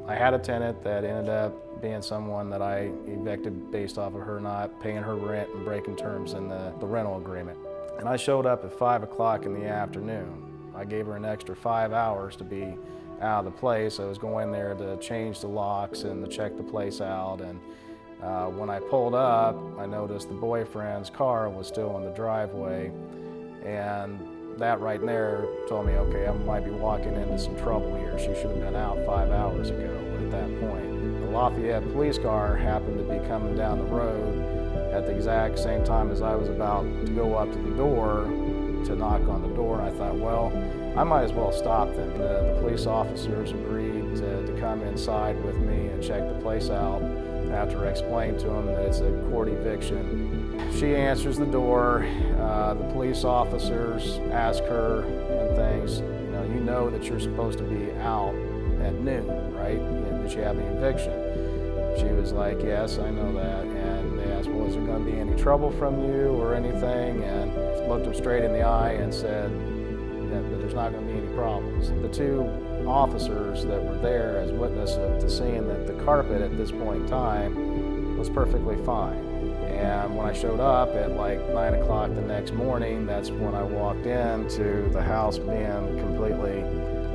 I had a tenant that ended up being someone that I evicted based off of her not paying her rent and breaking terms in the rental agreement. And I showed up at 5 o'clock in the afternoon. I gave her an extra 5 hours to be out of the place. I was going there to change the locks and to check the place out. And when I pulled up, I noticed the boyfriend's car was still in the driveway. And that right there told me, okay, I might be walking into some trouble here. She should have been out 5 hours ago at that point. The Lafayette police car happened to be coming down the road at the exact same time as I was about to go up to the door to knock on the door. And I thought, well, I might as well stop them. The police officers agreed to come inside with me and check the place out after I explained to them that it's a court eviction. She answers the door. The police officers ask her and things, you know that you're supposed to be out at noon, right? Did you have an eviction? She was like, yes, I know that. And they asked, well, is there going to be any trouble from you or anything? And looked them straight in the eye and said that there's not going to be any problems. The two officers that were there as witness to seeing that the carpet at this point in time was perfectly fine. And when I showed up at like 9 o'clock the next morning, that's when I walked into the house being completely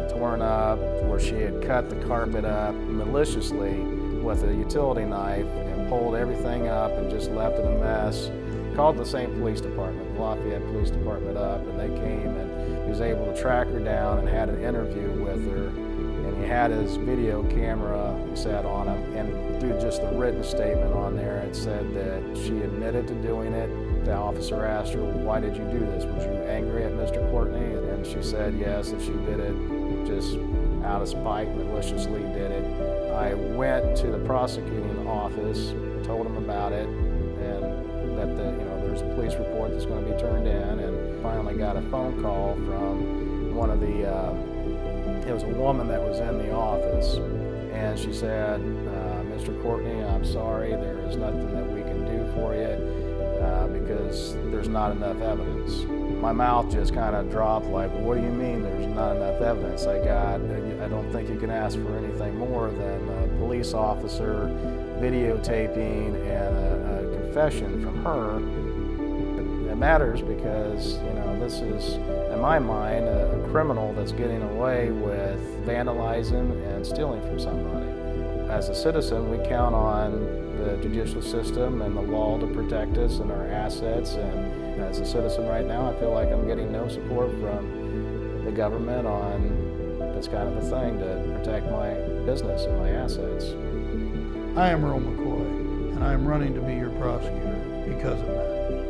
torn up, where she had cut the carpet up maliciously with a utility knife and pulled everything up and just left it a mess. Called the same police department, the Lafayette Police Department up, and they came and he was able to track her down and had an interview with her. And he had his video camera set on him, and through just the written statement on there, it said that she admitted to doing it. The officer asked her, why did you do this? Was you angry at Mr. Courtney? And she said yes, that she did it just out of spite, maliciously did it. I went to the prosecuting office, told him about it, and that there's a police report that's going to be turned in, and finally got a phone call from one of the it was a woman that was in the office, and she said, Mr. Courtney, I'm sorry, there is nothing that we can do for you because there's not enough evidence. My mouth just kind of dropped like, what do you mean there's not enough evidence? I don't think you can ask for anything more than a police officer videotaping and a confession from her. It matters because, this is, in my mind, a criminal that's getting away with vandalizing and stealing from somebody. As a citizen, we count on the judicial system and the law to protect us and our assets. And as a citizen right now, I feel like I'm getting no support from the government on this kind of a thing to protect my business and my assets. I am Earl McCoy, and I am running to be your prosecutor because it matters.